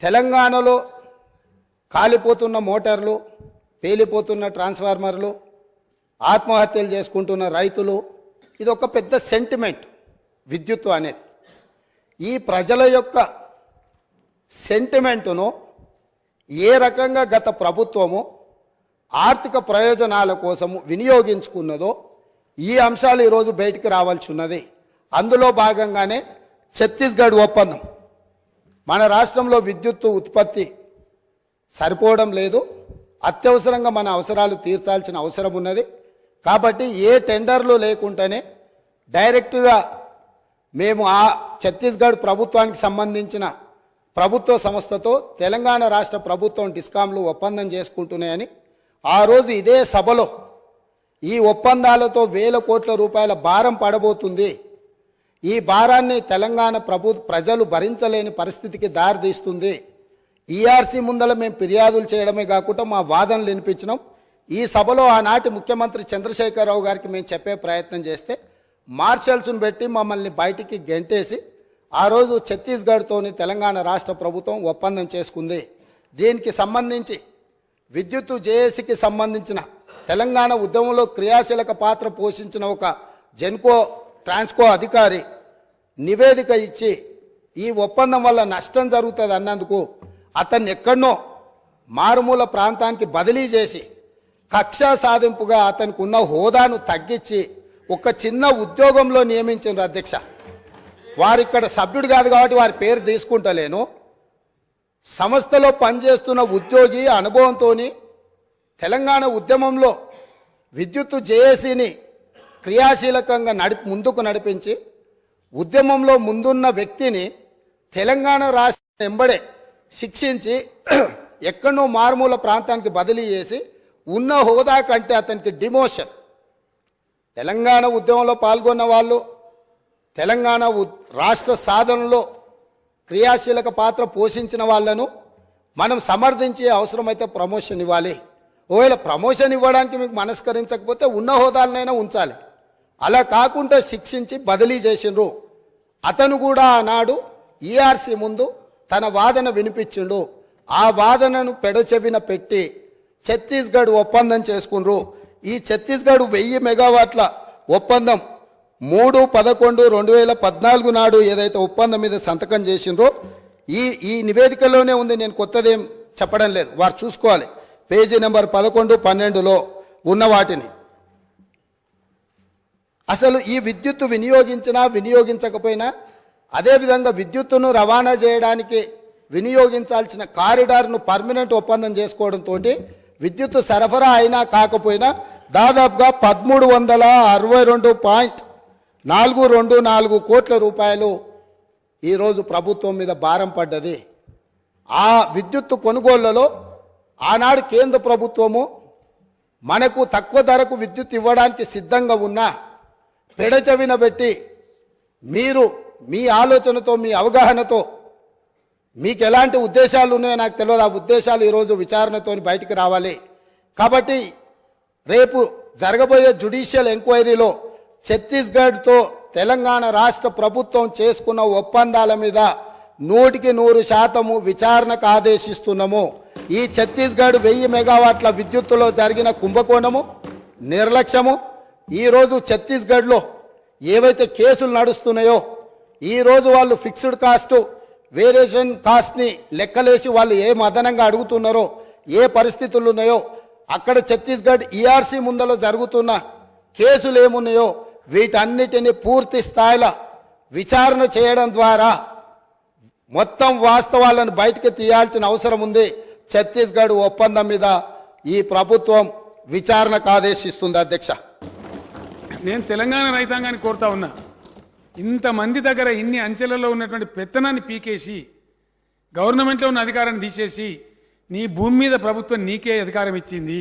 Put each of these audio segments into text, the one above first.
తెలంగాణలో కాలిపోతున్న మోటార్లు, పేలిపోతున్న ట్రాన్స్ఫార్మర్లు, ఆత్మహత్యలు చేసుకుంటున్న రైతులు, ఇది ఒక పెద్ద సెంటిమెంట్ విద్యుత్తు అనేది. ఈ ప్రజల యొక్క సెంటిమెంటును ఏ రకంగా గత ప్రభుత్వము ఆర్థిక ప్రయోజనాల కోసము వినియోగించుకున్నదో ఈ అంశాలు ఈరోజు బయటికి రావాల్సి ఉన్నది. అందులో భాగంగానే ఛత్తీస్గఢ్ ఒప్పందం. మన రాష్ట్రంలో విద్యుత్తు ఉత్పత్తి సరిపోవడం లేదు, అత్యవసరంగా మన అవసరాలు తీర్చాల్సిన అవసరం ఉన్నది. కాబట్టి ఏ టెండర్లు లేకుండానే డైరెక్ట్గా మేము ఆ ఛత్తీస్గఢ్ ప్రభుత్వానికి సంబంధించిన ప్రభుత్వ సంస్థతో తెలంగాణ రాష్ట్ర ప్రభుత్వం డిస్కాంలు ఒప్పందం చేసుకుంటున్నాయని ఆ రోజు ఇదే సభలో ఈ ఒప్పందాలతో వేల కోట్ల రూపాయల భారం పడబోతుంది, ఈ భారాన్ని తెలంగాణ ప్రజలు భరించలేని పరిస్థితికి దారితీస్తుంది, ఈఆర్సీ ముందల మేము ఫిర్యాదులు చేయడమే కాకుండా మా వాదనలు వినిపించినాం. ఈ సభలో ఆనాటి ముఖ్యమంత్రి చంద్రశేఖరరావు గారికి మేము చెప్పే ప్రయత్నం చేస్తే మార్షల్స్ను పెట్టి మమ్మల్ని బయటికి గెంటేసి ఆ రోజు ఛత్తీస్గఢ్తోని తెలంగాణ రాష్ట్ర ప్రభుత్వం ఒప్పందం చేసుకుంది. దీనికి సంబంధించి విద్యుత్తు జేఏసీకి సంబంధించిన తెలంగాణ ఉద్యమంలో క్రియాశీలక పాత్ర పోషించిన ఒక జెన్కో ట్రాన్స్కో అధికారి నివేదిక ఇచ్చి ఈ ఒప్పందం వల్ల నష్టం జరుగుతుంది అన్నందుకు అతన్ని ఎక్కడనో మారుమూల ప్రాంతానికి బదిలీ చేసి కక్షా సాధింపుగా అతనికి ఉన్న హోదాను తగ్గించి ఒక చిన్న ఉద్యోగంలో నియమించారు అధ్యక్ష. వారిక్కడ సభ్యుడు కాదు కాబట్టి వారి పేరు తీసుకుంటలేను. సంస్థలో పనిచేస్తున్న ఉద్యోగి అనుభవంతో తెలంగాణ ఉద్యమంలో విద్యుత్తు జేఏసీని క్రియాశీలకంగా ముందుకు నడిపించి ఉద్యమంలో ముందున్న వ్యక్తిని తెలంగాణ రాష్ట్రం వెంబడే శిక్షించి ఎక్కడో మారుమూల ప్రాంతానికి బదిలీ చేసి ఉన్న హోదా కంటే అతనికి డిమోషన్. తెలంగాణ ఉద్యమంలో పాల్గొన్న వాళ్ళు తెలంగాణ రాష్ట్ర సాధనలో క్రియాశీలక పాత్ర పోషించిన వాళ్ళను మనం సమర్థించే అవసరమైతే ప్రమోషన్ ఇవ్వాలి. ఒకవేళ ప్రమోషన్ ఇవ్వడానికి మీకు మనస్కరించకపోతే ఉన్న హోదాలనైనా ఉంచాలి. అలా కాకుండా శిక్షించి బదిలీ చేసిండ్రు. అతను కూడా ఆనాడు ఈఆర్సీ ముందు తన వాదన వినిపించిండు. ఆ వాదనను పెడచెవిన పెట్టి ఛత్తీస్గఢ్ ఒప్పందం చేసుకుండ్రు. ఈ ఛత్తీస్గఢ్ 1000 మెగావాట్ల ఒప్పందం 3/11/2014 నాడు ఏదైతే ఒప్పందం మీద సంతకం చేసిండ్రో ఈ నివేదికలోనే ఉంది. నేను కొత్తదేం చెప్పడం లేదు, వారు చూసుకోవాలి. పేజీ నెంబర్ 11, 12లో ఉన్న వాటిని. అసలు ఈ విద్యుత్తు వినియోగించినా వినియోగించకపోయినా అదేవిధంగా విద్యుత్తును రవాణా చేయడానికి వినియోగించాల్సిన కారిడార్ను పర్మనెంట్ ఒప్పందం చేసుకోవడంతో విద్యుత్తు సరఫరా అయినా కాకపోయినా దాదాపుగా 1362.424 కోట్ల రూపాయలు ఈరోజు ప్రభుత్వం మీద భారం పడ్డది. ఆ విద్యుత్తు కొనుగోళ్లలో ఆనాడు కేంద్ర ప్రభుత్వము మనకు తక్కువ ధరకు విద్యుత్ ఇవ్వడానికి సిద్ధంగా ఉన్నా పెడచెవిన పెట్టి మీరు మీ ఆలోచనతో మీ అవగాహనతో మీకు ఎలాంటి ఉద్దేశాలు ఉన్నాయో నాకు తెలియదు. ఆ ఉద్దేశాలు ఈరోజు విచారణతో బయటికి రావాలి. కాబట్టి రేపు జరగబోయే జ్యుడిషియల్ ఎంక్వైరీలో ఛత్తీస్గఢ్తో తెలంగాణ రాష్ట్ర ప్రభుత్వం చేసుకున్న ఒప్పందాల మీద 100% విచారణకు ఆదేశిస్తున్నాము. ఈ ఛత్తీస్గఢ్ 1000 మెగావాట్ల విద్యుత్తులో జరిగిన కుంభకోణము, నిర్లక్ష్యము, ఈరోజు ఛత్తీస్గఢ్లో ఏవైతే కేసులు నడుస్తున్నాయో ఈరోజు వాళ్ళు ఫిక్స్డ్ కాస్ట్ వేరియేషన్ కాస్ట్ని లెక్కలేసి వాళ్ళు ఏ అదనంగా అడుగుతున్నారో ఏ పరిస్థితులు ఉన్నాయో అక్కడ ఛత్తీస్గఢ్ ఈఆర్సీ ముందలో జరుగుతున్న కేసులు ఏమున్నాయో వీటన్నిటిని పూర్తి స్థాయిలో విచారణ చేయడం ద్వారా మొత్తం వాస్తవాలను బయటకు తీయాల్సిన అవసరం ఉంది. ఛత్తీస్గఢ్ ఒప్పందం మీద ఈ ప్రభుత్వం విచారణకు ఆదేశిస్తుంది అధ్యక్ష. నేను తెలంగాణ రైతాంగాన్ని కోరుతా ఉన్నా, ఇంతమంది దగ్గర ఇన్ని అంచెలలో ఉన్నటువంటి పెత్తనాన్ని పీకేసి గవర్నమెంట్లో ఉన్న అధికారాన్ని తీసేసి నీ భూమి మీద ప్రభుత్వం నీకే అధికారం ఇచ్చింది,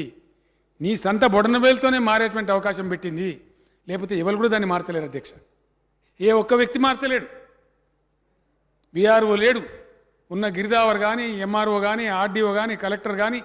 నీ సంత బొడనవేలుతోనే మారేటువంటి అవకాశం పెట్టింది. లేకపోతే ఎవరు కూడా దాన్ని మార్చలేరు అధ్యక్ష. ఏ ఒక్క వ్యక్తి మార్చలేడు. బీఆర్ఓ లేడు, ఉన్న గిరిదావర్ కానీ, ఎంఆర్ఓ కానీ, ఆర్డీఓ కానీ, కలెక్టర్ కానీ